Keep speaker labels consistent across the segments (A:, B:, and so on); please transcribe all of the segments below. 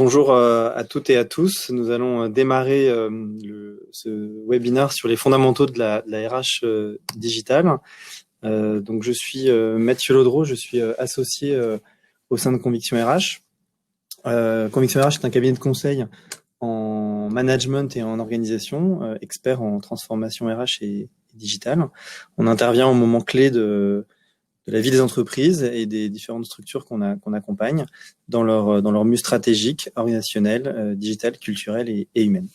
A: Bonjour à toutes et à tous. Nous allons démarrer ce webinaire sur les fondamentaux de la RH digitale. Donc, je suis Mathieu Laudreau, je suis associé au sein de Conviction RH. Conviction RH est un cabinet de conseil en management et en organisation, expert en transformation RH et digitale. On intervient au moment clé de la vie des entreprises et des différentes structures qu'on accompagne dans leur mue stratégique, organisationnelle, digitale, culturelle et humaine.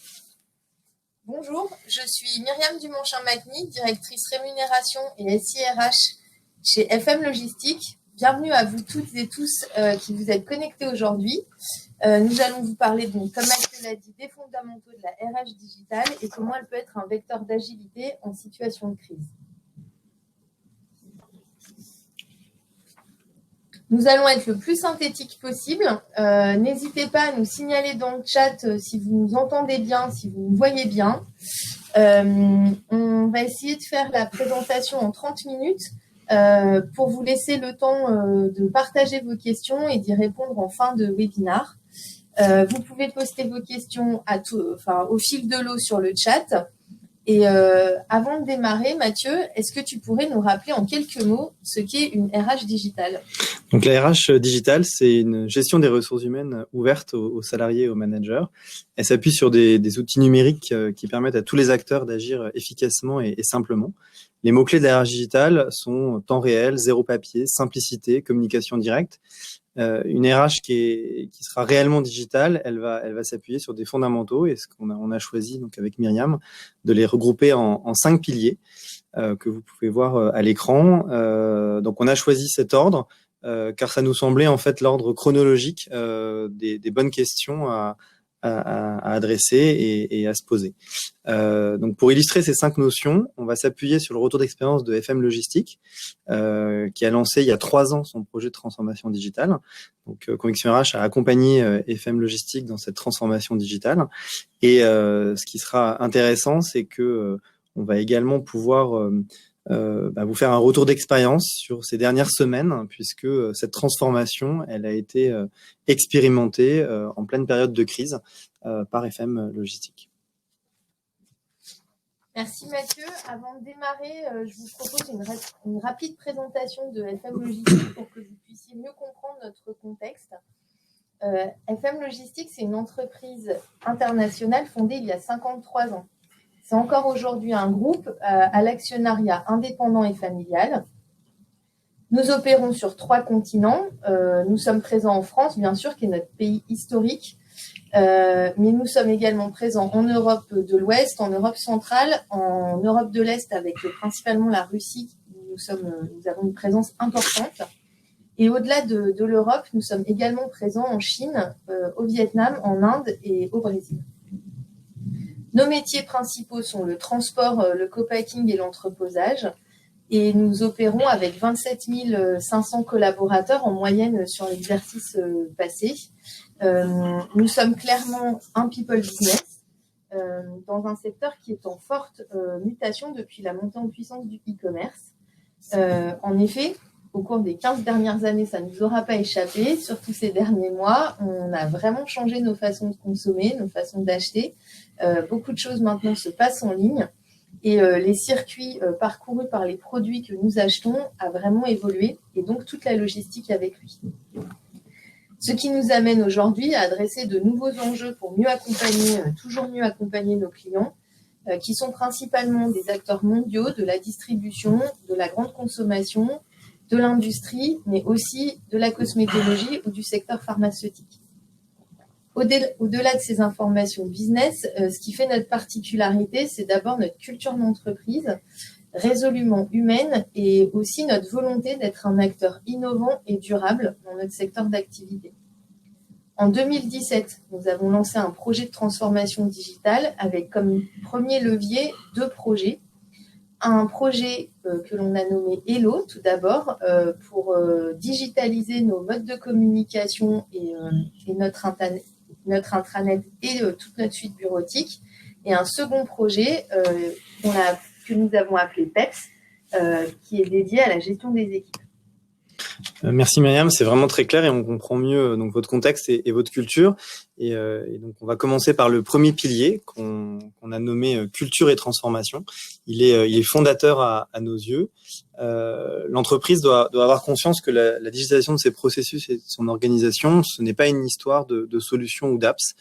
B: Bonjour, je suis Myriam Dumonchamp-Macny, directrice rémunération et SIRH chez FM Logistique. Bienvenue à vous toutes et tous qui vous êtes connectés aujourd'hui. Nous allons vous parler, donc, comme Mathieu l'a dit, des fondamentaux de la RH digitale et comment elle peut être un vecteur d'agilité en situation de crise. Nous allons être le plus synthétique possible. N'hésitez pas à nous signaler dans le chat si vous nous entendez bien, si vous nous voyez bien. On va essayer de faire la présentation en 30 minutes pour vous laisser le temps de partager vos questions et d'y répondre en fin de webinaire. Vous pouvez poster vos questions au fil de l'eau sur le chat. Et avant de démarrer, Mathieu, est-ce que tu pourrais nous rappeler en quelques mots ce qu'est une RH digitale ?
A: Donc la RH digitale, c'est une gestion des ressources humaines ouverte aux salariés et aux managers. Elle s'appuie sur des outils numériques qui permettent à tous les acteurs d'agir efficacement et simplement. Les mots-clés de la RH digitale sont temps réel, zéro papier, simplicité, communication directe. Une RH qui sera réellement digitale, elle va s'appuyer sur des fondamentaux et ce qu'on a choisi donc avec Myriam de les regrouper en 5 piliers que vous pouvez voir à l'écran. Donc on a choisi cet ordre car ça nous semblait en fait l'ordre chronologique des bonnes questions à adresser et à se poser. Donc pour illustrer ces 5 notions, on va s'appuyer sur le retour d'expérience de FM Logistique qui a lancé il y a 3 ans son projet de transformation digitale. Donc Conviction RH a accompagné FM Logistique dans cette transformation digitale et ce qui sera intéressant, c'est que on va également pouvoir vous faire un retour d'expérience sur ces dernières semaines, puisque cette transformation, elle a été expérimentée en pleine période de crise par FM Logistique.
B: Merci Mathieu. Avant de démarrer, je vous propose une rapide présentation de FM Logistique pour que vous puissiez mieux comprendre notre contexte. FM Logistique, c'est une entreprise internationale fondée il y a 53 ans. C'est encore aujourd'hui un groupe à l'actionnariat indépendant et familial. Nous opérons sur 3 continents. Nous sommes présents en France, bien sûr, qui est notre pays historique. Mais nous sommes également présents en Europe de l'Ouest, en Europe centrale, en Europe de l'Est avec principalement la Russie. Nous avons une présence importante. Et au-delà de l'Europe, nous sommes également présents en Chine, au Vietnam, en Inde et au Brésil. Nos métiers principaux sont le transport, le co-packing et l'entreposage. Et nous opérons avec 27 500 collaborateurs en moyenne sur l'exercice passé. Nous sommes clairement un people business dans un secteur qui est en forte mutation depuis la montée en puissance du e-commerce. En effet, au cours des 15 dernières années, ça ne nous aura pas échappé. Surtout ces derniers mois, on a vraiment changé nos façons de consommer, nos façons d'acheter. Beaucoup de choses maintenant se passent en ligne et les circuits parcourus par les produits que nous achetons a vraiment évolué et donc toute la logistique avec lui. Ce qui nous amène aujourd'hui à adresser de nouveaux enjeux pour toujours mieux accompagner nos clients qui sont principalement des acteurs mondiaux de la distribution, de la grande consommation, de l'industrie, mais aussi de la cosmétologie ou du secteur pharmaceutique. Au-delà de ces informations business, ce qui fait notre particularité, c'est d'abord notre culture d'entreprise, résolument humaine, et aussi notre volonté d'être un acteur innovant et durable dans notre secteur d'activité. En 2017, nous avons lancé un projet de transformation digitale avec comme premier levier 2 projets. Un projet que l'on a nommé Hello, tout d'abord, pour digitaliser nos modes de communication et notre intranet et toute notre suite bureautique. Et un second projet que nous avons appelé PEPS, qui est dédié à la gestion des équipes.
A: Merci Myriam, c'est vraiment très clair et on comprend mieux donc votre contexte et votre culture. Et donc on va commencer par le premier pilier qu'on a nommé culture et transformation. Il est fondateur à nos yeux. L'entreprise doit avoir conscience que la digitalisation de ses processus et de son organisation, ce n'est pas une histoire de solutions ou d'apps.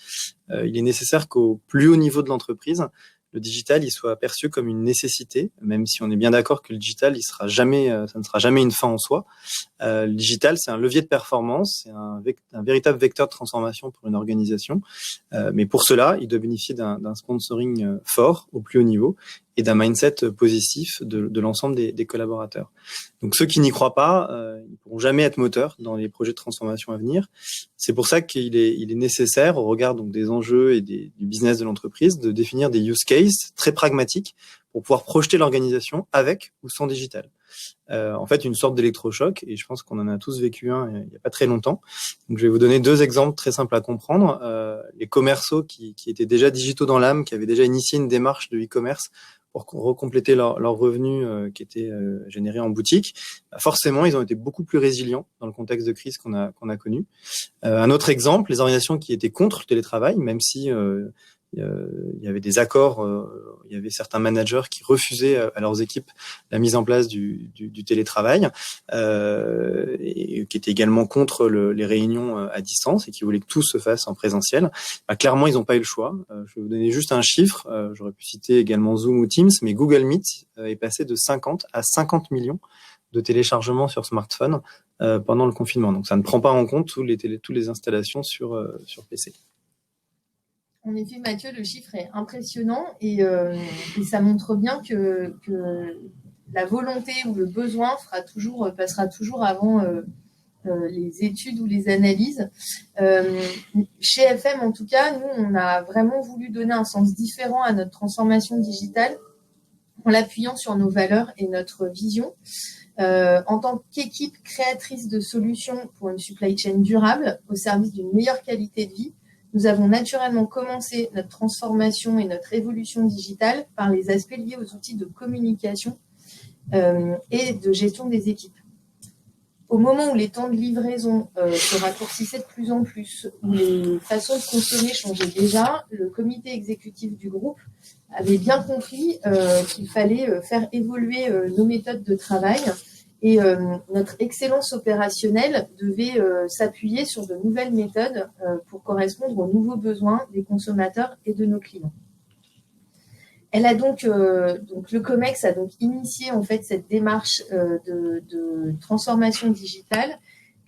A: Il est nécessaire qu'au plus haut niveau de l'entreprise, le digital il soit perçu comme une nécessité, même si on est bien d'accord que le digital ça ne sera jamais une fin en soi. Le digital, c'est un levier de performance, c'est un véritable vecteur de transformation pour une organisation. Mais pour cela, il doit bénéficier d'un sponsoring fort au plus haut niveau et d'un mindset positif de l'ensemble des collaborateurs. Donc ceux qui n'y croient pas, ils ne pourront jamais être moteurs dans les projets de transformation à venir. C'est pour ça qu'il est nécessaire, au regard donc des enjeux et du business de l'entreprise, de définir des use cases très pragmatiques pour pouvoir projeter l'organisation avec ou sans digital. En fait, une sorte d'électrochoc, et je pense qu'on en a tous vécu un il n'y a pas très longtemps. Donc, je vais vous donner deux exemples très simples à comprendre. Les commerçants qui étaient déjà digitaux dans l'âme, qui avaient déjà initié une démarche de e-commerce pour recompléter leurs revenus qui étaient générés en boutique, forcément, ils ont été beaucoup plus résilients dans le contexte de crise qu'on a connu. Un autre exemple, les organisations qui étaient contre le télétravail, même si il y avait des accords, il y avait certains managers qui refusaient à leurs équipes la mise en place du télétravail, et qui étaient également contre les réunions à distance et qui voulaient que tout se fasse en présentiel. Clairement, ils n'ont pas eu le choix. Je vais vous donner juste un chiffre. J'aurais pu citer également Zoom ou Teams, mais Google Meet est passé de 50 à 50 millions de téléchargements sur smartphone pendant le confinement. Donc, ça ne prend pas en compte toutes les installations sur PC.
B: En effet, Mathieu, le chiffre est impressionnant et ça montre bien que la volonté ou le besoin passera toujours avant les études ou les analyses. Chez FM, en tout cas, nous, on a vraiment voulu donner un sens différent à notre transformation digitale en l'appuyant sur nos valeurs et notre vision. En tant qu'équipe créatrice de solutions pour une supply chain durable au service d'une meilleure qualité de vie, nous avons naturellement commencé notre transformation et notre évolution digitale par les aspects liés aux outils de communication et de gestion des équipes. Au moment où les temps de livraison se raccourcissaient de plus en plus, où les façons de consommer changeaient déjà, le comité exécutif du groupe avait bien compris qu'il fallait faire évoluer nos méthodes de travail. Et notre excellence opérationnelle devait s'appuyer sur de nouvelles méthodes pour correspondre aux nouveaux besoins des consommateurs et de nos clients. Elle a donc le COMEX a donc initié en fait cette démarche de transformation digitale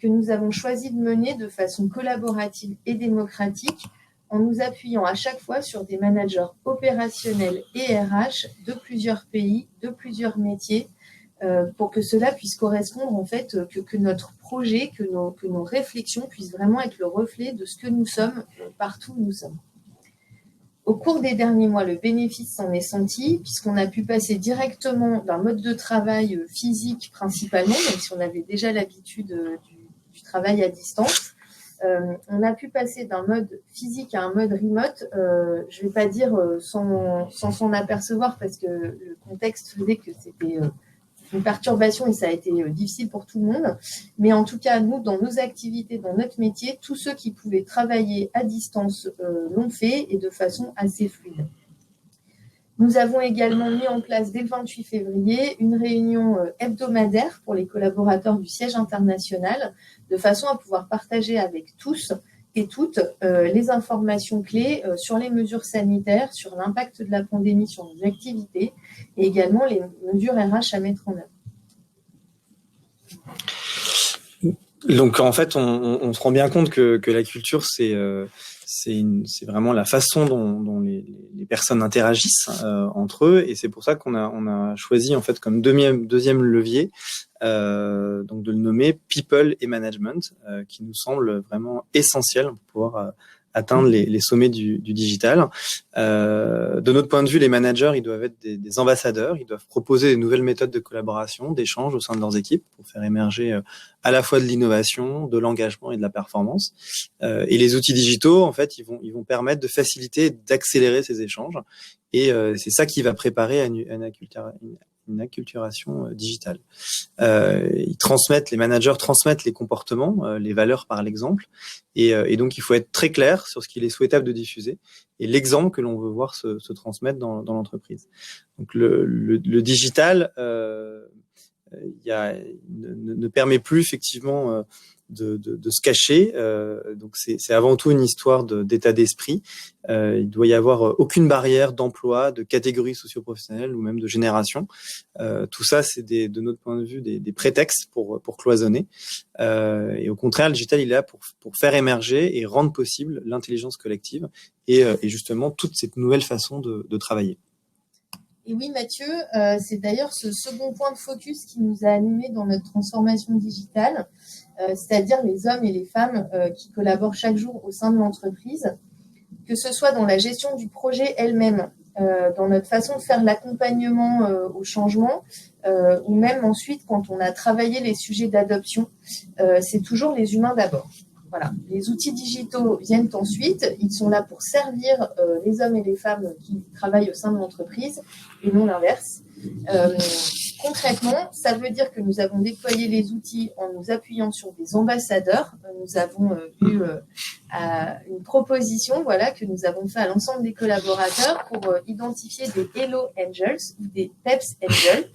B: que nous avons choisi de mener de façon collaborative et démocratique en nous appuyant à chaque fois sur des managers opérationnels et RH de plusieurs pays, de plusieurs métiers, pour que cela puisse correspondre en fait que notre projet, que nos réflexions puissent vraiment être le reflet de ce que nous sommes partout où nous sommes. Au cours des derniers mois, le bénéfice s'en est senti puisqu'on a pu passer directement d'un mode de travail physique principalement, même si on avait déjà l'habitude du travail à distance. On a pu passer d'un mode physique à un mode remote, je ne vais pas dire sans s'en apercevoir parce que le contexte faisait que c'était une perturbation et ça a été difficile pour tout le monde. Mais en tout cas, nous, dans nos activités, dans notre métier, tous ceux qui pouvaient travailler à distance l'ont fait et de façon assez fluide. Nous avons également mis en place dès le 28 février une réunion hebdomadaire pour les collaborateurs du siège international de façon à pouvoir partager avec tous et toutes les informations clés sur les mesures sanitaires, sur l'impact de la pandémie sur nos activités et également les mesures RH à mettre en œuvre.
A: Donc en fait, on se rend bien compte que la culture, c'est vraiment la façon dont les personnes interagissent entre eux, et c'est pour ça qu'on a choisi en fait comme deuxième levier donc de le nommer People et Management, qui nous semble vraiment essentiel pour pouvoir atteindre les sommets du digital. De notre point de vue, les managers, ils doivent être des ambassadeurs, ils doivent proposer des nouvelles méthodes de collaboration, d'échange au sein de leurs équipes pour faire émerger à la fois de l'innovation, de l'engagement et de la performance. Et les outils digitaux, en fait, ils vont permettre de faciliter et d'accélérer ces échanges. Et c'est ça qui va préparer à une une acculturation digitale. Les managers transmettent les comportements, les valeurs par l'exemple, et donc il faut être très clair sur ce qu'il est souhaitable de diffuser et l'exemple que l'on veut voir se transmettre dans l'entreprise. Donc le digital ne permet plus effectivement de se cacher. Donc c'est avant tout une histoire d'état d'esprit. Il doit y avoir aucune barrière d'emploi, de catégorie socio-professionnelle ou même de génération. Tout ça, c'est de notre point de vue des prétextes pour cloisonner. Et au contraire, le digital, il est là pour faire émerger et rendre possible l'intelligence collective et justement toute cette nouvelle façon de travailler.
B: Et oui, Mathieu, c'est d'ailleurs ce second point de focus qui nous a animés dans notre transformation digitale, c'est-à-dire les hommes et les femmes qui collaborent chaque jour au sein de l'entreprise, que ce soit dans la gestion du projet elle-même, dans notre façon de faire l'accompagnement au changement, ou même ensuite quand on a travaillé les sujets d'adoption, c'est toujours les humains d'abord. Voilà. Les outils digitaux viennent ensuite. Ils sont là pour servir les hommes et les femmes qui travaillent au sein de l'entreprise et non l'inverse. Concrètement, ça veut dire que nous avons déployé les outils en nous appuyant sur des ambassadeurs. Nous avons eu une proposition que nous avons fait à l'ensemble des collaborateurs pour identifier des Hello Angels ou des Peps Angels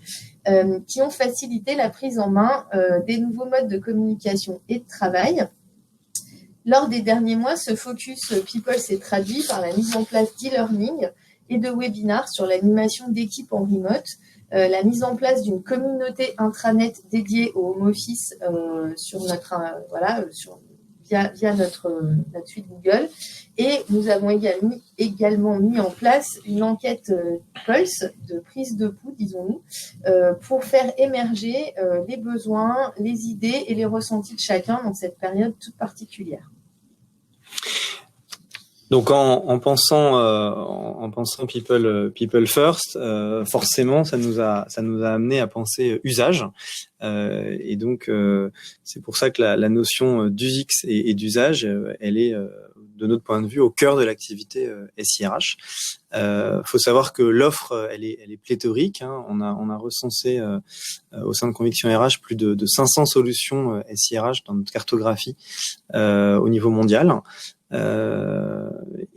B: qui ont facilité la prise en main des nouveaux modes de communication et de travail. Lors des derniers mois, ce focus People s'est traduit par la mise en place d'e-learning et de webinars sur l'animation d'équipes en remote, la mise en place d'une communauté intranet dédiée au home office sur notre via notre suite Google, et nous avons également mis en place une enquête Pulse de prise de pouls, disons-nous, pour faire émerger les besoins, les idées et les ressentis de chacun dans cette période toute particulière.
A: Donc en pensant people first, forcément ça nous a amené à penser usage, et donc c'est pour ça que la notion d'UX et d'usage, elle est de notre point de vue au cœur de l'activité SIRH. Faut savoir que l'offre elle est pléthorique, hein. On a recensé au sein de Conviction RH plus de 500 solutions SIRH dans notre cartographie au niveau mondial.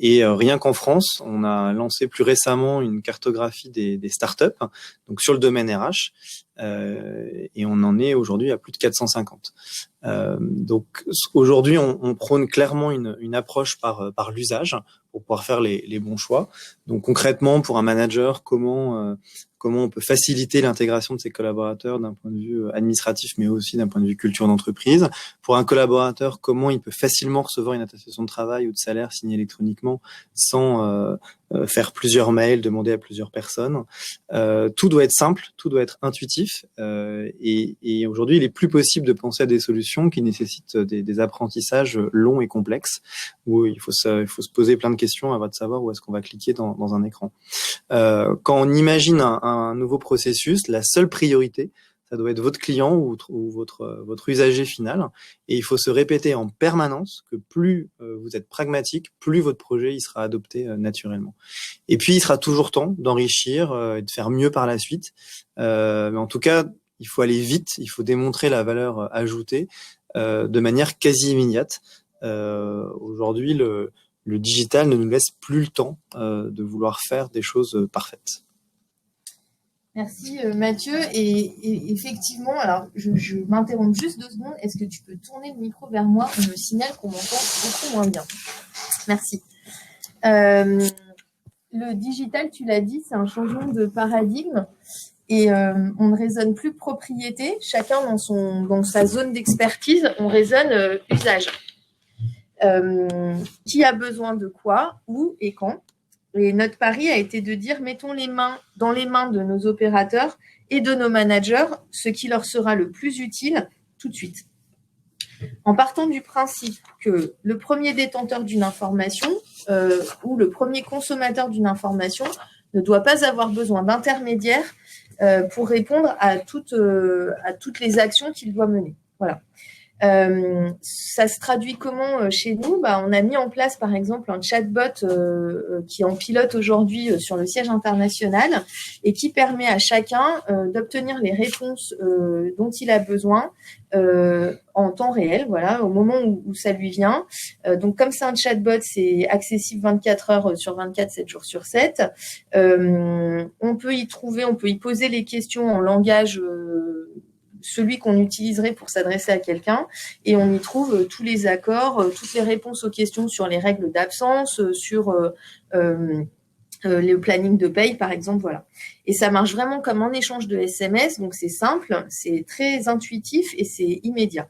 A: Et rien qu'en France, on a lancé plus récemment une cartographie des startups, donc sur le domaine RH, et on en est aujourd'hui à plus de 450. Donc aujourd'hui, on prône clairement une approche par l'usage pour pouvoir faire les bons choix. Donc concrètement, pour un manager, comment on peut faciliter l'intégration de ses collaborateurs d'un point de vue administratif, mais aussi d'un point de vue culture d'entreprise. Pour un collaborateur, comment il peut facilement recevoir une attestation de travail ou de salaire signée électroniquement sans faire plusieurs mails, demander à plusieurs personnes. Tout doit être simple, tout doit être intuitif. Et aujourd'hui, il est plus possible de penser à des solutions qui nécessitent des apprentissages longs et complexes, où il faut se poser plein de questions avant de savoir où est-ce qu'on va cliquer dans un écran. Quand on imagine un nouveau processus, la seule priorité, ça doit être votre client ou votre usager final. Et il faut se répéter en permanence que plus vous êtes pragmatique, plus votre projet il sera adopté naturellement. Et puis, il sera toujours temps d'enrichir et de faire mieux par la suite. Mais en tout cas, il faut aller vite, il faut démontrer la valeur ajoutée de manière quasi immédiate. Aujourd'hui, le digital ne nous laisse plus le temps de vouloir faire des choses parfaites.
B: Merci Mathieu. Et effectivement, alors je m'interromps juste 2 secondes. Est-ce que tu peux tourner le micro vers moi? On me signale qu'on m'entend beaucoup moins bien. Merci. Le digital, tu l'as dit, c'est un changement de paradigme. Et on ne raisonne plus propriété. Chacun dans sa zone d'expertise, on raisonne usage. Qui a besoin de quoi, où et quand. Et notre pari a été de dire, mettons les mains dans les mains de nos opérateurs et de nos managers, ce qui leur sera le plus utile tout de suite. En partant du principe que le premier détenteur d'une information ou le premier consommateur d'une information ne doit pas avoir besoin d'intermédiaires pour répondre à toutes les actions qu'il doit mener. Voilà. Ça se traduit comment chez nous? On a mis en place, par exemple, un chatbot qui est en pilote aujourd'hui sur le siège international et qui permet à chacun d'obtenir les réponses dont il a besoin en temps réel, voilà, au moment où ça lui vient. Donc, comme c'est un chatbot, c'est accessible 24 heures sur 24, 7 jours sur 7. On peut y poser les questions en langage celui qu'on utiliserait pour s'adresser à quelqu'un, et on y trouve tous les accords, toutes les réponses aux questions sur les règles d'absence, sur le planning de paye, par exemple, voilà. Et ça marche vraiment comme un échange de SMS, donc c'est simple, c'est très intuitif et c'est immédiat.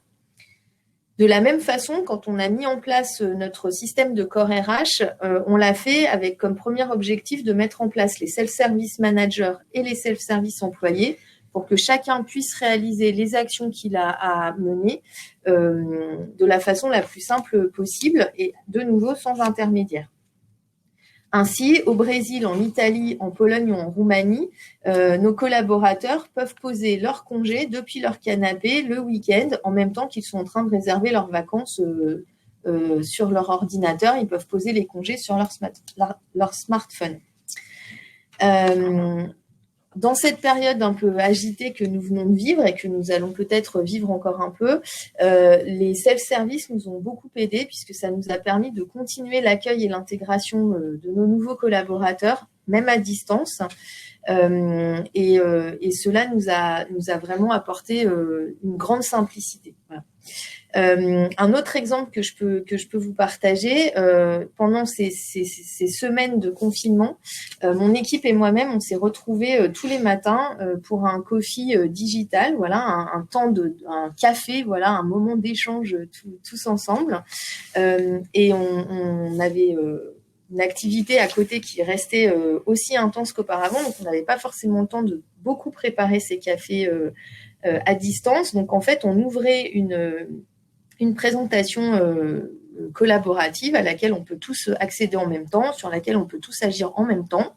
B: De la même façon, quand on a mis en place notre système de corps RH, on l'a fait avec comme premier objectif de mettre en place les self-service managers et les self-service employés pour que chacun puisse réaliser les actions qu'il a à mener de la façon la plus simple possible et de nouveau sans intermédiaire. Ainsi, au Brésil, en Italie, en Pologne ou en Roumanie, nos collaborateurs peuvent poser leur congé depuis leur canapé le week-end en même temps qu'ils sont en train de réserver leurs vacances sur leur ordinateur. Ils peuvent poser les congés sur leur smartphone. Dans cette période un peu agitée que nous venons de vivre et que nous allons peut-être vivre encore un peu, les self-service nous ont beaucoup aidés puisque ça nous a permis de continuer l'accueil et l'intégration de nos nouveaux collaborateurs, même à distance. Et cela nous a vraiment apporté une grande simplicité. Voilà. Un autre exemple que je peux vous partager, pendant ces semaines de confinement, mon équipe et moi-même, on s'est retrouvés tous les matins pour un coffee digital, voilà, un café, voilà, un moment d'échange tous ensemble. Et on avait une activité à côté qui restait aussi intense qu'auparavant, donc on n'avait pas forcément le temps de beaucoup préparer ces cafés à distance. Donc en fait, on ouvrait une présentation collaborative à laquelle on peut tous accéder en même temps, sur laquelle on peut tous agir en même temps.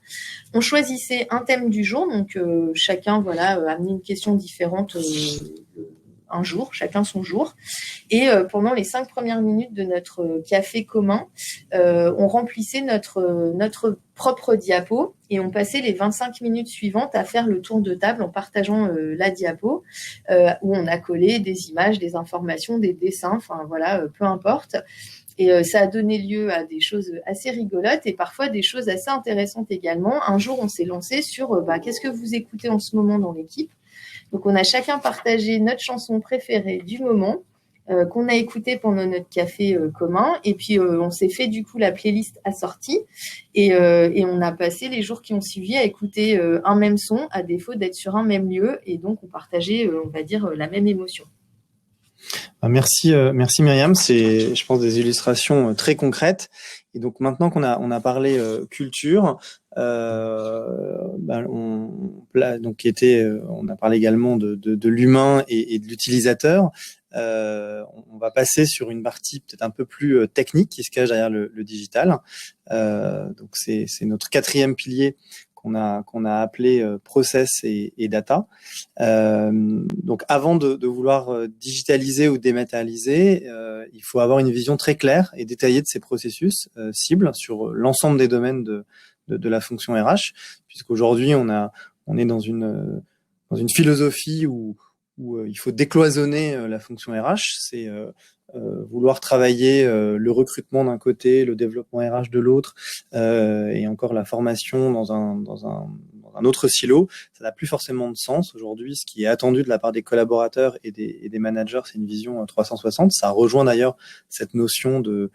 B: On choisissait un thème du jour, donc chacun amenait une question différente un jour, chacun son jour. Et pendant les 5 premières minutes de notre café commun, on remplissait notre propre diapo et on passait les 25 minutes suivantes à faire le tour de table en partageant la diapo où on a collé des images, des informations, des dessins, enfin voilà, peu importe. Et ça a donné lieu à des choses assez rigolotes et parfois des choses assez intéressantes également. Un jour, on s'est lancé sur qu'est-ce que vous écoutez en ce moment dans l'équipe. Donc, on a chacun partagé notre chanson préférée du moment qu'on a écoutée pendant notre café commun. Et puis, on s'est fait du coup la playlist assortie et on a passé les jours qui ont suivi à écouter un même son à défaut d'être sur un même lieu. Et donc, on partageait, on va dire, la même émotion.
A: Merci Myriam. C'est, je pense, des illustrations très concrètes. Et donc maintenant qu'on a parlé culture, on a parlé également de l'humain et de l'utilisateur. On va passer sur une partie peut-être un peu plus technique qui se cache derrière le digital. Donc c'est notre 4e pilier qu'on a appelé process et data. Donc avant de vouloir digitaliser ou dématérialiser, il faut avoir une vision très claire et détaillée de ces processus cibles sur l'ensemble des domaines de la fonction RH, puisqu'aujourd'hui on est dans une philosophie où il faut décloisonner la fonction RH, c'est vouloir travailler le recrutement d'un côté, le développement RH de l'autre, et encore la formation dans un autre silo. Ça n'a plus forcément de sens aujourd'hui. Ce qui est attendu de la part des collaborateurs et des managers, c'est une vision 360. Ça rejoint d'ailleurs cette notion de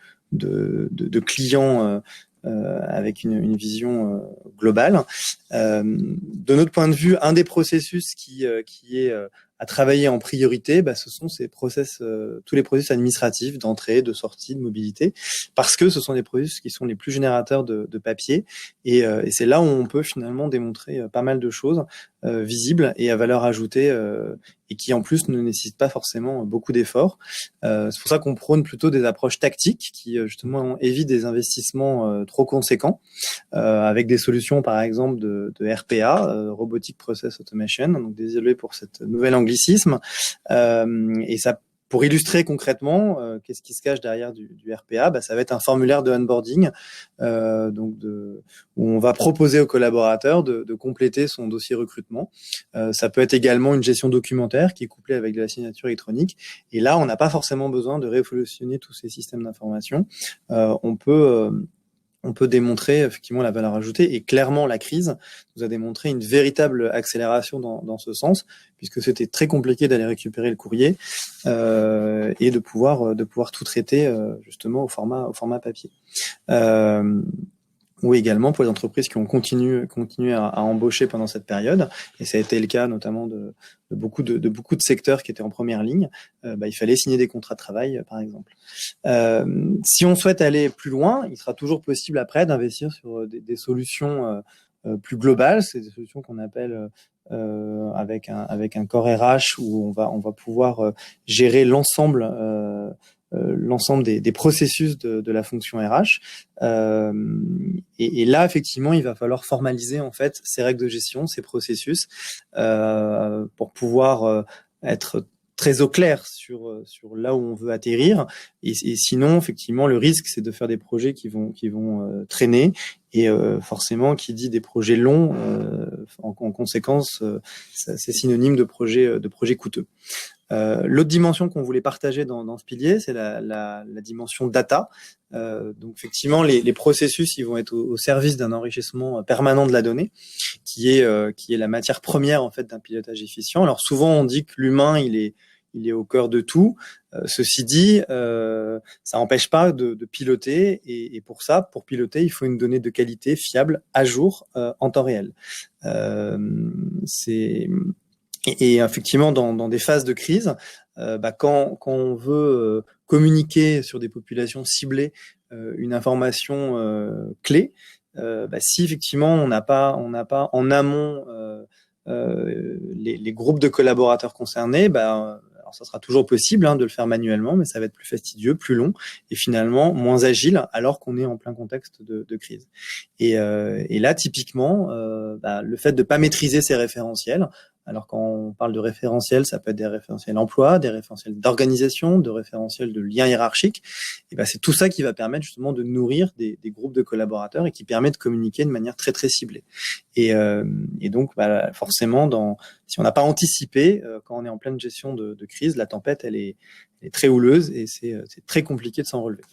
A: client avec une vision globale. De notre point de vue, un des processus qui est à travailler en priorité, ce sont ces process, tous les processus administratifs d'entrée, de sortie, de mobilité, parce que ce sont des processus qui sont les plus générateurs de papier, et c'est là où on peut finalement démontrer pas mal de choses visibles et à valeur ajoutée, et qui en plus ne nécessitent pas forcément beaucoup d'efforts. C'est pour ça qu'on prône plutôt des approches tactiques qui justement évitent des investissements trop conséquents, avec des solutions par exemple de RPA, Robotic Process Automation, donc désolé pour cette nouvelle anglicisme, et ça Pour illustrer concrètement, qu'est-ce qui se cache derrière du RPA, ça va être un formulaire de onboarding, où on va proposer au collaborateur de compléter son dossier recrutement. Ça peut être également une gestion documentaire qui est couplée avec de la signature électronique. Et là, on n'a pas forcément besoin de révolutionner tous ces systèmes d'information. On peut démontrer effectivement la valeur ajoutée, et clairement la crise nous a démontré une véritable accélération dans ce sens, puisque c'était très compliqué d'aller récupérer le courrier et de pouvoir tout traiter justement au format papier. Ou également pour les entreprises qui ont continué à embaucher pendant cette période, et ça a été le cas notamment de beaucoup de secteurs qui étaient en première ligne. Il fallait signer des contrats de travail, par exemple. Si on souhaite aller plus loin, il sera toujours possible après d'investir sur des solutions plus globales. C'est des solutions qu'on appelle avec un corps RH, où on va pouvoir gérer l'ensemble des processus de la fonction RH. Et là, effectivement, il va falloir formaliser en fait ces règles de gestion, ces processus, pour pouvoir être très au clair sur là où on veut atterrir. Et sinon, effectivement, le risque, c'est de faire des projets qui vont traîner. Et forcément, qui dit des projets longs, en conséquence, c'est synonyme de projets coûteux. L'autre dimension qu'on voulait partager dans ce pilier, c'est la dimension data. Donc effectivement, les processus, ils vont être au service d'un enrichissement permanent de la donnée, qui est la matière première en fait d'un pilotage efficient. Alors souvent, on dit que l'humain, il est au cœur de tout. Ceci dit, ça n'empêche pas de piloter, et pour piloter, il faut une donnée de qualité fiable, à jour, en temps réel. Et effectivement, dans des phases de crise, quand on veut communiquer sur des populations ciblées une information clé, si effectivement on n'a pas en amont les groupes de collaborateurs concernés, alors ça sera toujours possible de le faire manuellement, mais ça va être plus fastidieux, plus long, et finalement moins agile, alors qu'on est en plein contexte de crise. Et là, typiquement, le fait de pas maîtriser ces référentiels. Alors quand on parle de référentiels, ça peut être des référentiels emploi, des référentiels d'organisation, de référentiels de liens hiérarchiques. Et c'est tout ça qui va permettre justement de nourrir des groupes de collaborateurs, et qui permet de communiquer de manière très très ciblée. Et donc forcément, si on n'a pas anticipé, quand on est en pleine gestion de crise, la tempête elle est très houleuse, et c'est très compliqué de s'en relever.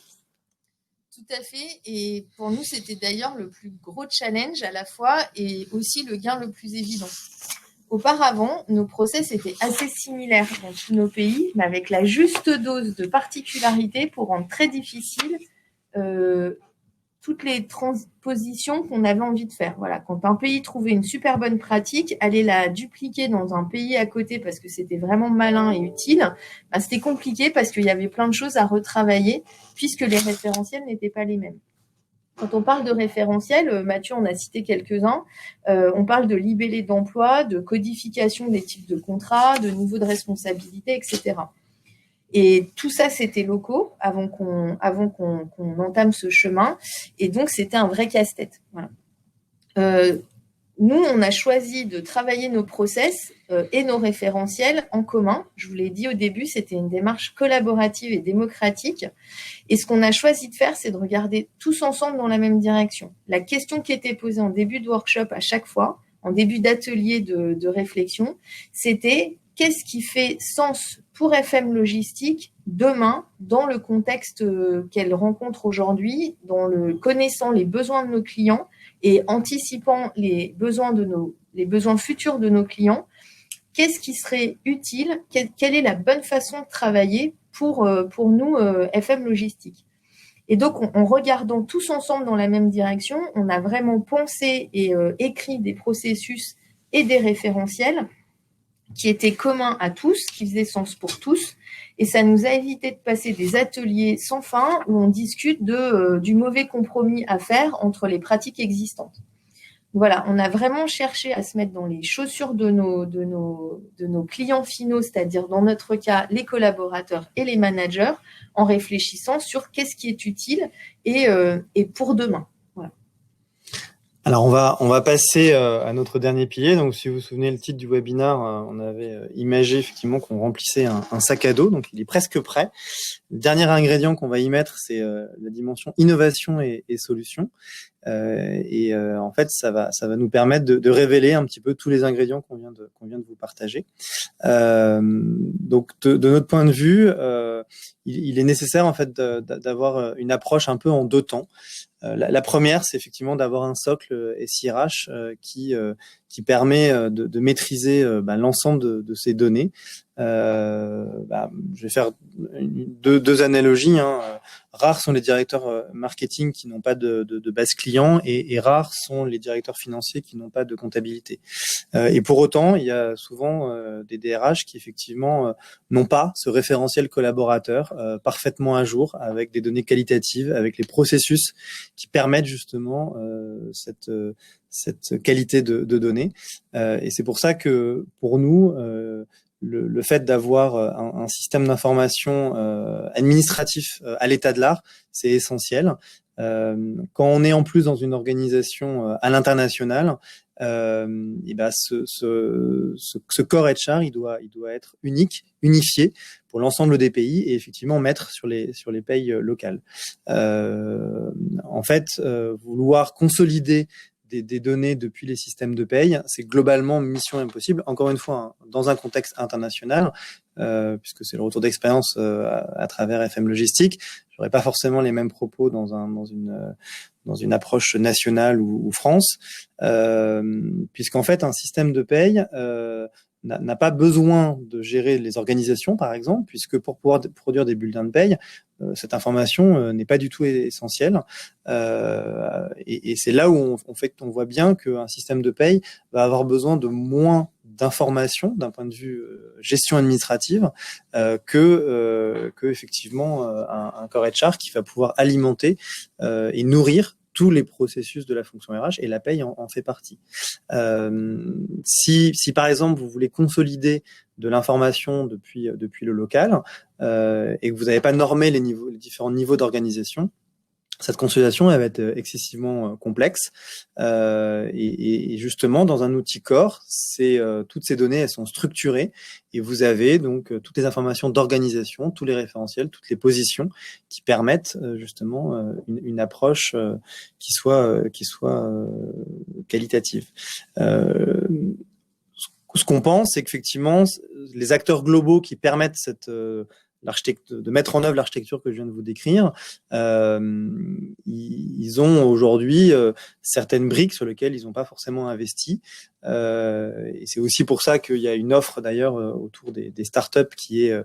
B: Tout à fait. Et pour nous, c'était d'ailleurs le plus gros challenge à la fois, et aussi le gain le plus évident. Auparavant, nos process étaient assez similaires dans tous nos pays, mais avec la juste dose de particularité pour rendre très difficile toutes les transpositions qu'on avait envie de faire. Voilà, quand un pays trouvait une super bonne pratique, aller la dupliquer dans un pays à côté parce que c'était vraiment malin et utile, c'était compliqué parce qu'il y avait plein de choses à retravailler puisque les référentiels n'étaient pas les mêmes. Quand on parle de référentiels, Mathieu en a cité quelques-uns, on parle de libellé d'emploi, de codification des types de contrats, de niveau de responsabilité, etc. Et tout ça, c'était locaux avant qu'on entame ce chemin. Et donc, c'était un vrai casse-tête. Voilà. Nous, on a choisi de travailler nos process et nos référentiels en commun. Je vous l'ai dit au début, c'était une démarche collaborative et démocratique. Et ce qu'on a choisi de faire, c'est de regarder tous ensemble dans la même direction. La question qui était posée en début de workshop à chaque fois, en début d'atelier de réflexion, c'était qu'est-ce qui fait sens pour FM Logistique demain, dans le contexte qu'elle rencontre aujourd'hui, connaissant les besoins de nos clients et anticipant les besoins futurs de nos clients. Qu'est-ce qui serait utile? Quelle est la bonne façon de travailler pour nous, FM Logistique? Et donc, en regardant tous ensemble dans la même direction, on a vraiment pensé et écrit des processus et des référentiels qui étaient communs à tous, qui faisaient sens pour tous. Et ça nous a évité de passer des ateliers sans fin où on discute du mauvais compromis à faire entre les pratiques existantes. Voilà, on a vraiment cherché à se mettre dans les chaussures de nos clients finaux, c'est-à-dire dans notre cas, les collaborateurs et les managers, en réfléchissant sur qu'est-ce qui est utile et pour demain. Voilà.
A: Alors on va passer à notre dernier pilier. Donc si vous vous souvenez le titre du webinaire, on avait imagé effectivement qu'on remplissait un sac à dos, donc il est presque prêt. Le dernier ingrédient qu'on va y mettre, c'est la dimension innovation et solution. En fait, ça va nous permettre de révéler un petit peu tous les ingrédients qu'on vient de vous partager. Donc de notre point de vue, il est nécessaire en fait d'avoir une approche un peu en deux temps. La première, c'est effectivement d'avoir un socle SIRH qui permet de maîtriser l'ensemble de ces données. Je vais faire deux analogies. Rares sont les directeurs marketing qui n'ont pas de base client et rares sont les directeurs financiers qui n'ont pas de comptabilité. Et pour autant, il y a souvent des DRH qui effectivement n'ont pas ce référentiel collaborateur parfaitement à jour avec des données qualitatives, avec les processus qui permettent justement cette qualité de données. Et c'est pour ça que pour nous, le fait d'avoir un système d'information administratif à l'état de l'art, c'est essentiel. Quand on est en plus dans une organisation à l'international, ce core HR, il doit être unifié pour l'ensemble des pays et effectivement mettre sur les payes locales. En fait, vouloir consolider des données depuis les systèmes de paye, c'est globalement mission impossible. Encore une fois, dans un contexte international, puisque c'est le retour d'expérience à travers FM Logistique, j'aurais pas forcément les mêmes propos dans une approche nationale ou France, puisqu'en fait, un système de paye n'a pas besoin de gérer les organisations, par exemple, puisque pour pouvoir produire des bulletins de paye, cette information n'est pas du tout essentielle. Et c'est là où on voit bien qu'un système de paye va avoir besoin de moins d'informations d'un point de vue gestion administrative que effectivement un core HR qui va pouvoir alimenter et nourrir tous les processus de la fonction RH et la paye en fait partie. Si par exemple vous voulez consolider de l'information depuis le local et que vous n'avez pas normé les différents niveaux d'organisation, cette consolidation elle va être excessivement complexe et justement dans un outil core, toutes ces données elles sont structurées et vous avez donc toutes les informations d'organisation, tous les référentiels, toutes les positions qui permettent justement une approche qui soit qualitative. Ce qu'on pense, c'est qu'effectivement les acteurs globaux qui permettent de mettre en œuvre l'architecture que je viens de vous décrire, ils ont aujourd'hui certaines briques sur lesquelles ils n'ont pas forcément investi. Et c'est aussi pour ça qu'il y a une offre d'ailleurs autour des startups qui est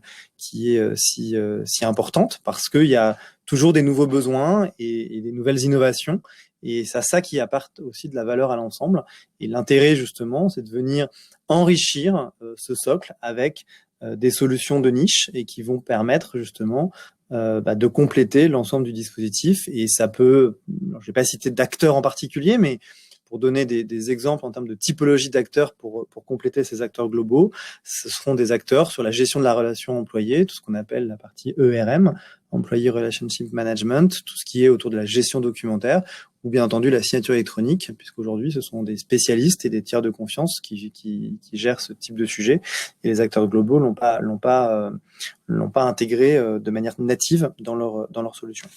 A: si importante, parce qu'il y a toujours des nouveaux besoins et des nouvelles innovations. Et c'est ça qui apporte aussi de la valeur à l'ensemble. Et l'intérêt, justement, c'est de venir enrichir ce socle avec des solutions de niche et qui vont permettre justement de compléter l'ensemble du dispositif. Et ça peut, alors, je vais pas citer d'acteurs en particulier, mais pour donner des exemples en termes de typologie d'acteurs pour compléter ces acteurs globaux, ce seront des acteurs sur la gestion de la relation employée, tout ce qu'on appelle la partie ERM, Employee Relationship Management, tout ce qui est autour de la gestion documentaire, ou bien entendu la signature électronique, puisqu'aujourd'hui ce sont des spécialistes et des tiers de confiance qui gèrent ce type de sujet, et les acteurs globaux l'ont pas intégré de manière native dans leur solution.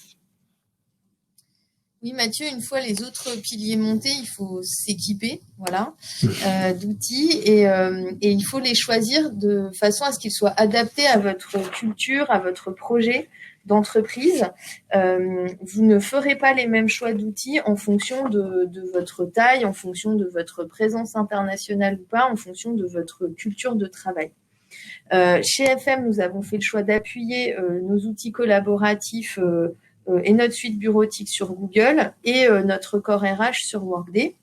B: Oui, Mathieu, une fois les autres piliers montés, il faut s'équiper, voilà, d'outils et il faut les choisir de façon à ce qu'ils soient adaptés à votre culture, à votre projet d'entreprise. Vous ne ferez pas les mêmes choix d'outils en fonction de votre taille, en fonction de votre présence internationale ou pas, en fonction de votre culture de travail. Chez FM, nous avons fait le choix d'appuyer nos outils collaboratifs et notre suite bureautique sur Google et notre core RH sur Workday.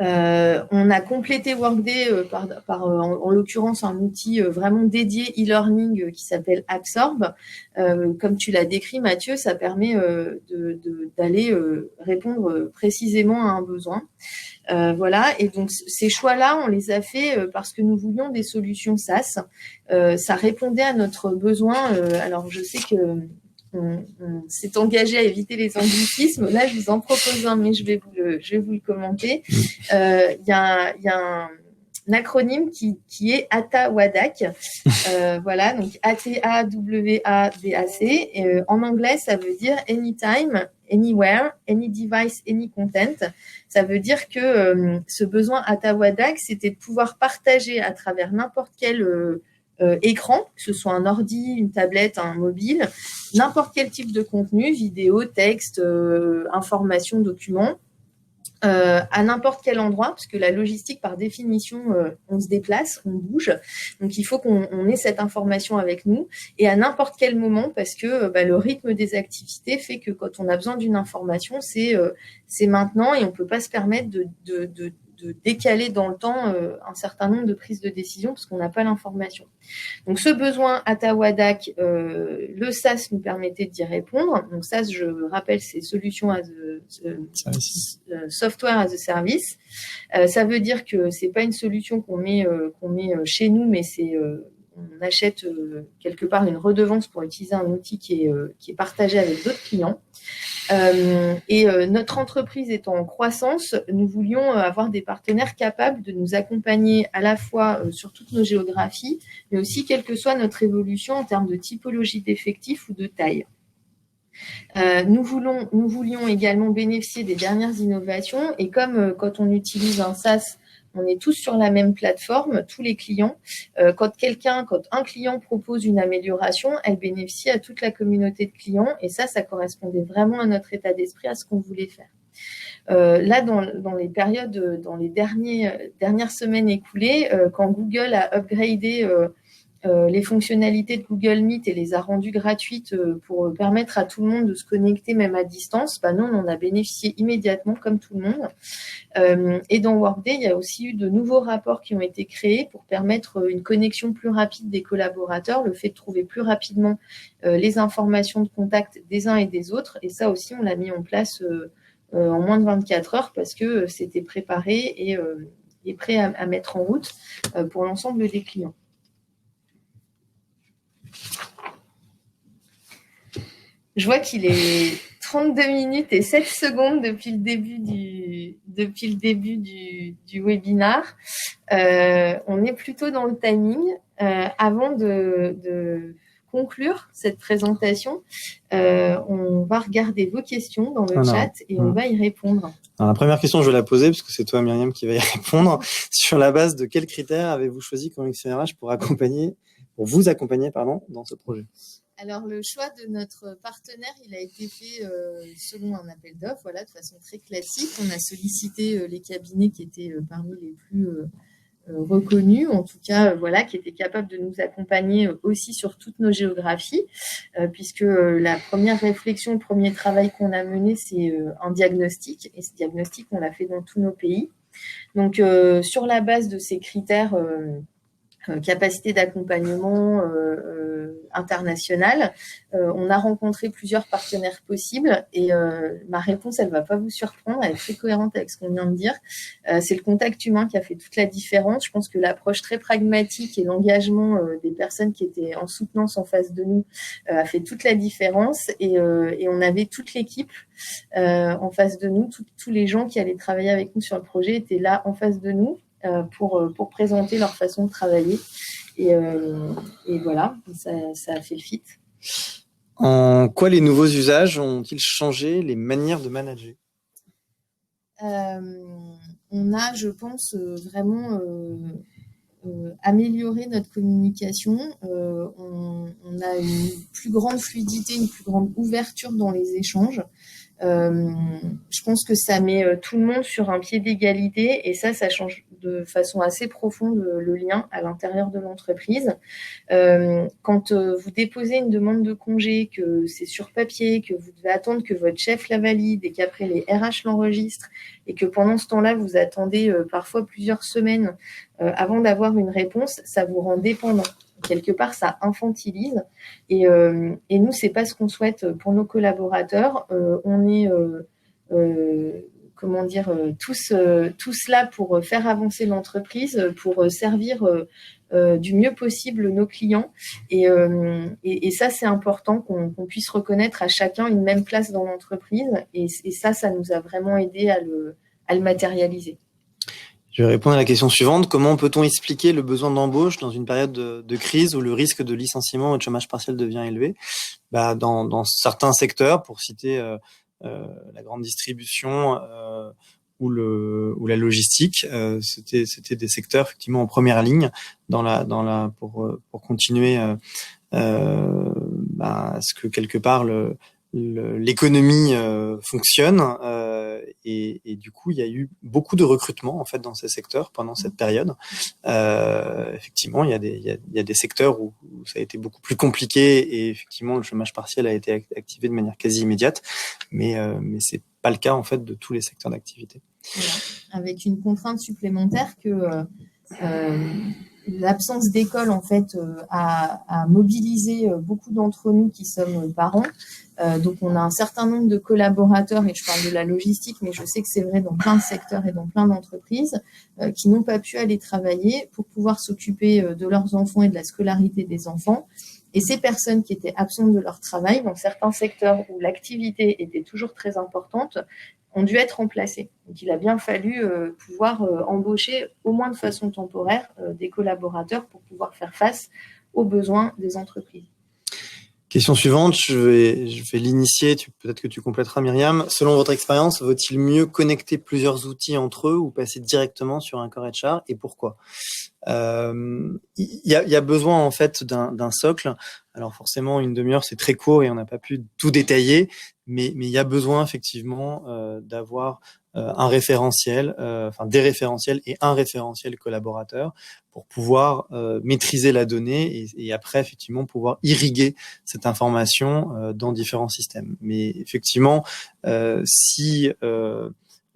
B: On a complété Workday par en l'occurrence un outil vraiment dédié e-learning qui s'appelle Absorb. Comme tu l'as décrit, Mathieu, ça permet d'aller répondre précisément à un besoin. Voilà, et donc ces choix-là, on les a fait parce que nous voulions des solutions SaaS. Ça répondait à notre besoin. Alors je sais que s'est engagé à éviter les anglicismes. Là, je vous en propose un, mais je vais vous le commenter. Il y a un acronyme qui est ATA-WADAC. Voilà, donc ATAWADAC. En anglais, ça veut dire Anytime, Anywhere, Any Device, Any Content. Ça veut dire que ce besoin ATA-WADAC, c'était de pouvoir partager à travers n'importe quel écran, que ce soit un ordi, une tablette, un mobile, n'importe quel type de contenu, vidéo, texte, information, document, à n'importe quel endroit, parce que la logistique, par définition, on se déplace, on bouge, donc il faut qu'on ait cette information avec nous, et à n'importe quel moment, parce que le rythme des activités fait que quand on a besoin d'une information, c'est maintenant, et on peut pas se permettre de décaler dans le temps un certain nombre de prises de décision, parce qu'on n'a pas l'information. Donc, ce besoin ATA-WADAC, le SaaS nous permettait d'y répondre. Donc, SaaS, je rappelle, c'est Solution as a Software as a Service. Ça veut dire que c'est pas une solution qu'on met chez nous, mais on achète quelque part une redevance pour utiliser un outil qui est partagé avec d'autres clients. Notre entreprise étant en croissance, nous voulions avoir des partenaires capables de nous accompagner à la fois sur toutes nos géographies, mais aussi quelle que soit notre évolution en termes de typologie d'effectifs ou de taille. Nous voulions également bénéficier des dernières innovations, et comme quand on utilise un SaaS, on est tous sur la même plateforme, tous les clients. Quand un client propose une amélioration, elle bénéficie à toute la communauté de clients, et ça correspondait vraiment à notre état d'esprit, à ce qu'on voulait faire. Là, dans les dernières semaines écoulées, quand Google a upgradé les fonctionnalités de Google Meet et les a rendues gratuites pour permettre à tout le monde de se connecter même à distance, nous, on en a bénéficié immédiatement comme tout le monde. Et dans Workday, il y a aussi eu de nouveaux rapports qui ont été créés pour permettre une connexion plus rapide des collaborateurs, le fait de trouver plus rapidement les informations de contact des uns et des autres. Et ça aussi, on l'a mis en place en moins de 24 heures parce que c'était préparé et prêt à mettre en route pour l'ensemble des clients. Je vois qu'il est 32 minutes et 7 secondes depuis le début du webinar. On est plutôt dans le timing. Avant de conclure cette présentation, on va regarder vos questions dans le chat et on va y répondre.
A: Alors, la première question, je vais la poser parce que c'est toi, Myriam, qui va y répondre. Sur la base de quels critères avez-vous choisi Conviction RH pour vous accompagner dans ce projet?
B: Alors, le choix de notre partenaire, il a été fait selon un appel d'offres, voilà, de façon très classique. On a sollicité les cabinets qui étaient parmi les plus reconnus, en tout cas, qui étaient capables de nous accompagner aussi sur toutes nos géographies, puisque la première réflexion, le premier travail qu'on a mené, c'est un diagnostic, et ce diagnostic, on l'a fait dans tous nos pays. Donc, sur la base de ces critères, capacité d'accompagnement internationale, on a rencontré plusieurs partenaires possibles, et ma réponse, elle va pas vous surprendre, elle est très cohérente avec ce qu'on vient de dire. C'est le contact humain qui a fait toute la différence. Je pense que l'approche très pragmatique et l'engagement des personnes qui étaient en soutenance en face de nous a fait toute la différence, et on avait toute l'équipe en face de nous, tous les gens qui allaient travailler avec nous sur le projet étaient là en face de nous pour présenter leur façon de travailler. Et voilà, ça a fait le fit.
A: En quoi les nouveaux usages ont-ils changé les manières de manager?
B: On a, je pense, vraiment amélioré notre communication. On a une plus grande fluidité, une plus grande ouverture dans les échanges. Je pense que ça met tout le monde sur un pied d'égalité, et ça change de façon assez profonde le lien à l'intérieur de l'entreprise. Quand vous déposez une demande de congé, que c'est sur papier, que vous devez attendre que votre chef la valide et qu'après les RH l'enregistrent, et que pendant ce temps-là, vous attendez parfois plusieurs semaines avant d'avoir une réponse, ça vous rend dépendant. Quelque part, ça infantilise, et nous, c'est pas ce qu'on souhaite pour nos collaborateurs. On est tous là pour faire avancer l'entreprise, pour servir du mieux possible nos clients. Et ça, c'est important qu'on puisse reconnaître à chacun une même place dans l'entreprise. Et ça nous a vraiment aidé à le matérialiser.
A: Je vais répondre à la question suivante. Comment peut-on expliquer le besoin d'embauche dans une période de crise où le risque de licenciement et de chômage partiel devient élevé? Dans certains secteurs, pour citer la grande distribution ou la logistique, c'était des secteurs effectivement en première ligne pour continuer à ce que quelque part l'économie fonctionne et du coup il y a eu beaucoup de recrutement en fait dans ces secteurs pendant cette période. Effectivement il y a des secteurs où ça a été beaucoup plus compliqué et effectivement le chômage partiel a été activé de manière quasi immédiate, mais c'est pas le cas en fait de tous les secteurs d'activité.
B: Voilà. Avec une contrainte supplémentaire que l'absence d'école en fait a mobilisé beaucoup d'entre nous qui sommes parents. Donc on a un certain nombre de collaborateurs, et je parle de la logistique, mais je sais que c'est vrai dans plein de secteurs et dans plein d'entreprises, qui n'ont pas pu aller travailler pour pouvoir s'occuper de leurs enfants et de la scolarité des enfants. Et ces personnes qui étaient absentes de leur travail, dans certains secteurs où l'activité était toujours très importante, ont dû être remplacées. Donc il a bien fallu pouvoir embaucher, au moins de façon temporaire, des collaborateurs pour pouvoir faire face aux besoins des entreprises.
A: Question suivante, je vais l'initier, peut-être que tu compléteras Myriam. Selon votre expérience, vaut-il mieux connecter plusieurs outils entre eux ou passer directement sur un core HR, et pourquoi? Il y a besoin en fait d'un socle. Alors forcément, une demi-heure c'est très court et on n'a pas pu tout détailler, mais il y a besoin effectivement d'avoir un référentiel, des référentiels et un référentiel collaborateur pour pouvoir maîtriser la donnée et après effectivement pouvoir irriguer cette information dans différents systèmes. Mais effectivement, si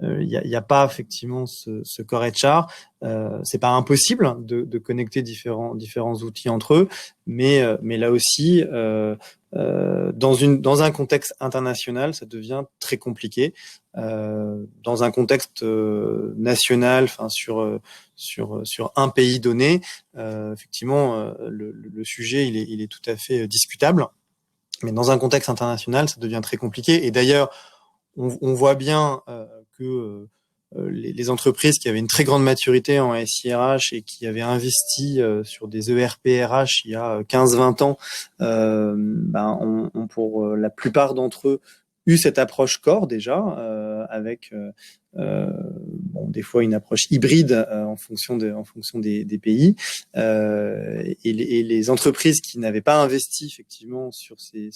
A: il y a pas effectivement ce core HR, c'est pas impossible de connecter différents outils entre eux, mais là aussi dans un contexte international, ça devient très compliqué. Dans un contexte national, sur un pays donné, effectivement le sujet il est tout à fait discutable. Mais dans un contexte international, ça devient très compliqué. Et d'ailleurs, on voit bien que les entreprises qui avaient une très grande maturité en SIRH et qui avaient investi sur des ERP RH il y a 15-20 ans, ont pour la plupart d'entre eux eu cette approche core déjà, avec des fois une approche hybride en fonction des pays, et les entreprises qui n'avaient pas investi effectivement sur ces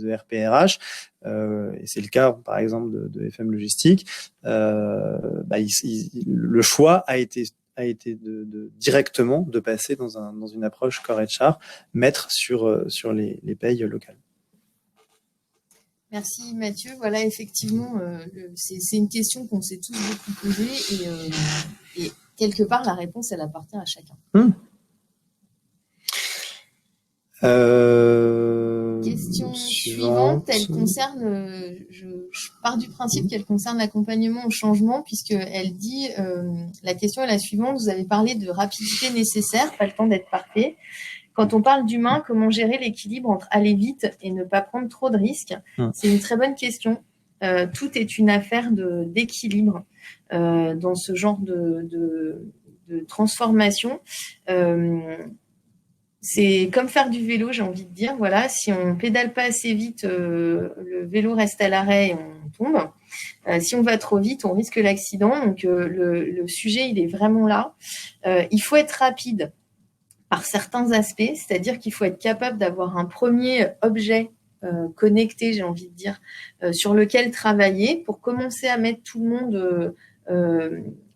A: ERP RH, et c'est le cas par exemple de FM Logistique, le choix a été directement de passer dans une approche core HR, mettre sur les payes locales.
B: Merci Mathieu. Voilà, effectivement, c'est une question qu'on s'est tous beaucoup posée et quelque part la réponse elle appartient à chacun. Question suivante, elle concerne, je pars du principe qu'elle concerne l'accompagnement au changement, puisqu'elle dit, la question est la suivante: vous avez parlé de rapidité nécessaire, pas le temps d'être parfait. Quand on parle d'humain, comment gérer l'équilibre entre aller vite et ne pas prendre trop de risques? C'est une très bonne question. Tout est une affaire d'équilibre dans ce genre de transformation. C'est comme faire du vélo, j'ai envie de dire. Voilà, si on pédale pas assez vite, le vélo reste à l'arrêt et on tombe. Si on va trop vite, on risque l'accident. Donc le sujet, il est vraiment là. Il faut être rapide par certains aspects, c'est-à-dire qu'il faut être capable d'avoir un premier objet connecté, j'ai envie de dire, sur lequel travailler pour commencer à mettre tout le monde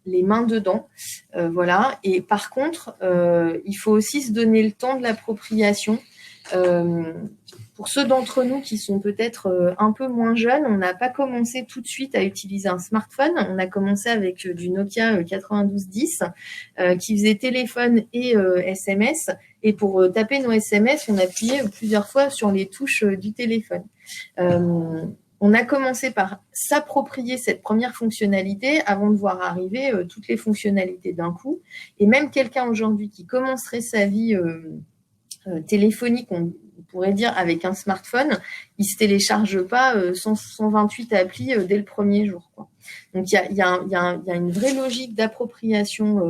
B: les mains dedans. Voilà. Et par contre, il faut aussi se donner le temps de l'appropriation. Pour ceux d'entre nous qui sont peut-être un peu moins jeunes, on n'a pas commencé tout de suite à utiliser un smartphone. On a commencé avec du Nokia 9210 qui faisait téléphone et SMS. Et pour taper nos SMS, on appuyait plusieurs fois sur les touches du téléphone. on a commencé par s'approprier cette première fonctionnalité avant de voir arriver toutes les fonctionnalités d'un coup. Et même quelqu'un aujourd'hui qui commencerait sa vie téléphonique, on pourrait dire, avec un smartphone, il ne se télécharge pas 128 applis dès le premier jour, quoi. Donc, il y a une vraie logique d'appropriation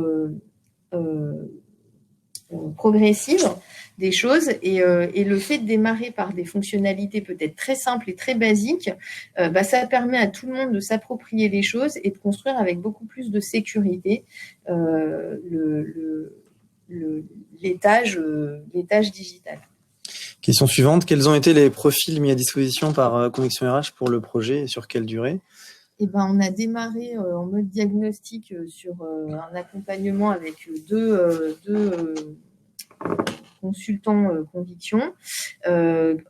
B: progressive des choses et le fait de démarrer par des fonctionnalités peut-être très simples et très basiques, ça permet à tout le monde de s'approprier les choses et de construire avec beaucoup plus de sécurité l'étage digital.
A: Question suivante, quels ont été les profils mis à disposition par Conviction RH pour le projet et sur quelle durée ?
B: On a démarré en mode diagnostic sur un accompagnement avec deux consultants conviction.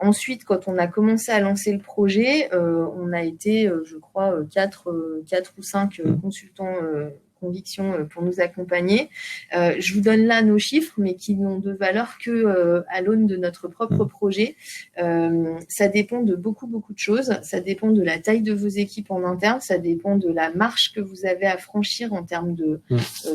B: Ensuite, quand on a commencé à lancer le projet, on a été, je crois, 4 ou 5 consultants conviction pour nous accompagner. Je vous donne là nos chiffres, mais qui n'ont de valeur que à l'aune de notre propre projet. Ça dépend de beaucoup de choses. Ça dépend de la taille de vos équipes en interne. Ça dépend de la marche que vous avez à franchir en termes de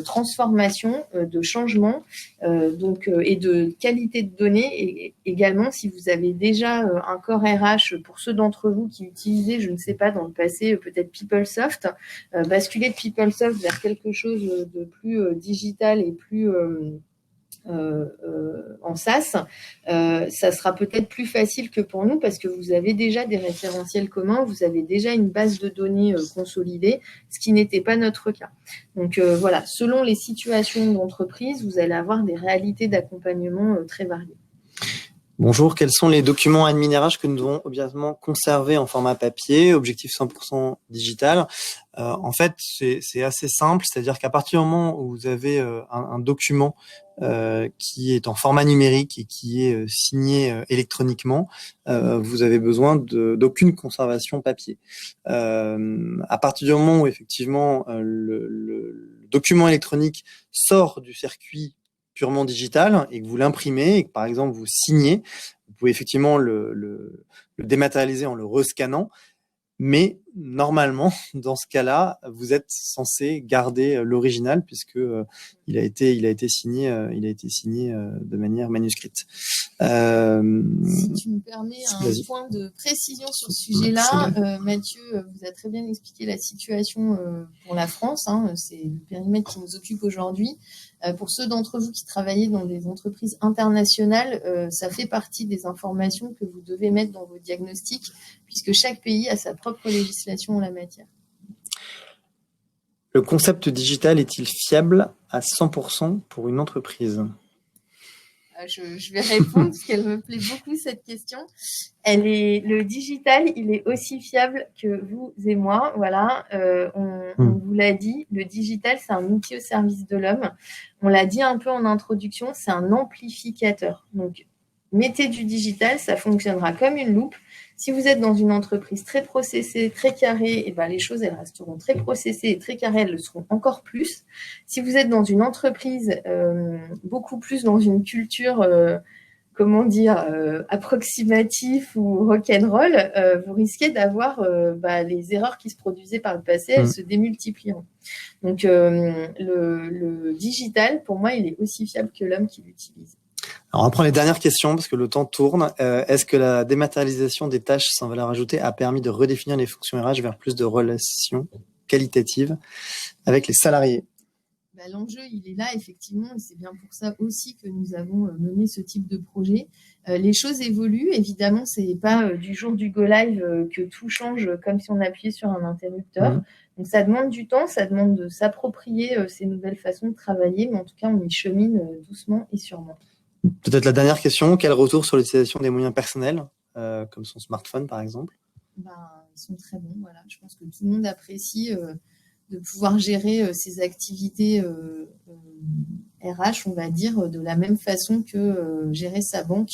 B: transformation, de changement, et de qualité de données. Et également, si vous avez déjà un corps RH, pour ceux d'entre vous qui utilisaient, je ne sais pas, dans le passé, peut-être PeopleSoft, basculer de PeopleSoft vers quelque chose de plus digital et plus en SaaS, ça sera peut-être plus facile que pour nous parce que vous avez déjà des référentiels communs, vous avez déjà une base de données consolidée, ce qui n'était pas notre cas. Donc voilà, selon les situations d'entreprise, vous allez avoir des réalités d'accompagnement très variées.
A: Bonjour, quels sont les documents admin RH que nous devons obligatoirement conserver en format papier, objectif 100% digital? En fait, c'est assez simple, c'est-à-dire qu'à partir du moment où vous avez un document qui est en format numérique et qui est signé électroniquement, vous avez besoin d'aucune conservation papier. À partir du moment où effectivement le document électronique sort du circuit purement digital et que vous l'imprimez et que par exemple vous signez, vous pouvez effectivement le dématérialiser en le rescannant, mais normalement dans ce cas-là, vous êtes censé garder l'original puisque il a été signé de manière manuscrite.
B: Si tu me permets un point de précision sur ce sujet-là, Mathieu vous a très bien expliqué la situation pour la France, c'est le périmètre qui nous occupe aujourd'hui. Pour ceux d'entre vous qui travaillez dans des entreprises internationales, ça fait partie des informations que vous devez mettre dans vos diagnostics, puisque chaque pays a sa propre législation en la matière.
A: Le concept digital est-il fiable à 100% pour une entreprise ?
B: Je vais répondre parce qu'elle me plaît beaucoup cette question. Le digital, il est aussi fiable que vous et moi. Voilà, on vous l'a dit, le digital, c'est un outil au service de l'homme. On l'a dit un peu en introduction, c'est un amplificateur. Donc, mettez du digital, ça fonctionnera comme une loupe. Si vous êtes dans une entreprise très processée, très carrée, les choses, elles resteront très processées et très carrées, elles le seront encore plus. Si vous êtes dans une entreprise beaucoup plus dans une culture, approximative ou rock'n'roll, vous risquez d'avoir les erreurs qui se produisaient par le passé, elles se démultiplieront. Donc, le digital, pour moi, il est aussi fiable que l'homme qui l'utilise.
A: Alors, on va prendre les dernières questions parce que le temps tourne. Est-ce que la dématérialisation des tâches sans valeur ajoutée a permis de redéfinir les fonctions RH vers plus de relations qualitatives avec les salariés ?
B: L'enjeu, il est là, effectivement, et c'est bien pour ça aussi que nous avons mené ce type de projet. Les choses évoluent, évidemment, c'est pas du jour du go live que tout change comme si on appuyait sur un interrupteur. Donc, ça demande du temps, ça demande de s'approprier ces nouvelles façons de travailler, mais en tout cas, on y chemine doucement et sûrement.
A: Peut-être la dernière question, quel retour sur l'utilisation des moyens personnels, comme son smartphone par exemple ?
B: Ils sont très bons, voilà. Je pense que tout le monde apprécie de pouvoir gérer ses activités RH, on va dire, de la même façon que gérer sa banque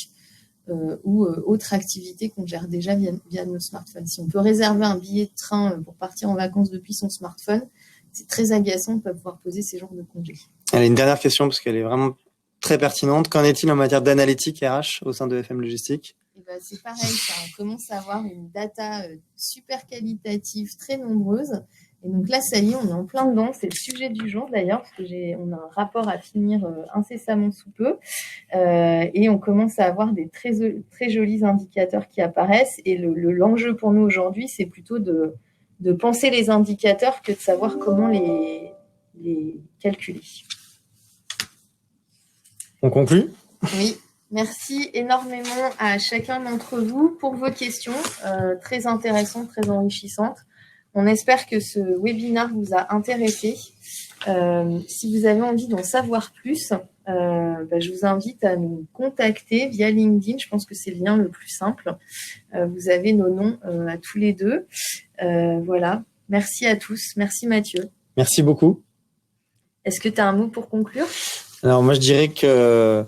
B: ou autre activité qu'on gère déjà via nos smartphones. Si on peut réserver un billet de train pour partir en vacances depuis son smartphone, c'est très agaçant de ne pas pouvoir poser ces genres de congés.
A: Allez, une dernière question parce qu'elle est vraiment très pertinente. Qu'en est-il en matière d'analytique RH au sein de FM Logistique ?
B: Et ben, c'est pareil, ça, on commence à avoir une data super qualitative, très nombreuse. Et donc là, ça y est, on est en plein dedans. C'est le sujet du jour d'ailleurs, parce que on a un rapport à finir incessamment sous peu. Et on commence à avoir des très, très jolis indicateurs qui apparaissent. Et l'enjeu pour nous aujourd'hui, c'est plutôt de penser les indicateurs que de savoir comment les calculer.
A: On conclut ?
B: Oui. Merci énormément à chacun d'entre vous pour vos questions, très intéressantes, très enrichissantes. On espère que ce webinaire vous a intéressé. Si vous avez envie d'en savoir plus, je vous invite à nous contacter via LinkedIn. Je pense que c'est le lien le plus simple. Vous avez nos noms à tous les deux. Voilà. Merci à tous. Merci Mathieu.
A: Merci beaucoup.
B: Est-ce que tu as un mot pour conclure ?
A: Alors moi, je dirais que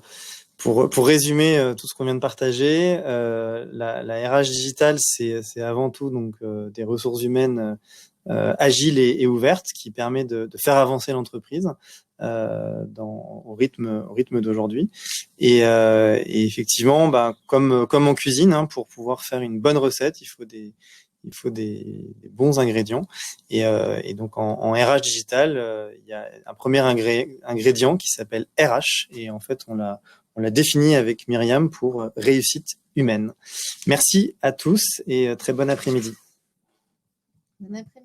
A: pour résumer tout ce qu'on vient de partager, la RH digitale, c'est avant tout donc des ressources humaines agiles et ouvertes qui permet de faire avancer l'entreprise au rythme d'aujourd'hui. Et effectivement, comme en cuisine, pour pouvoir faire une bonne recette, il faut des bons ingrédients. Et donc en RH digital, il y a un premier ingrédient qui s'appelle RH. Et en fait, on l'a défini avec Myriam pour réussite humaine. Merci à tous et très bon après-midi.
B: Bon après-midi.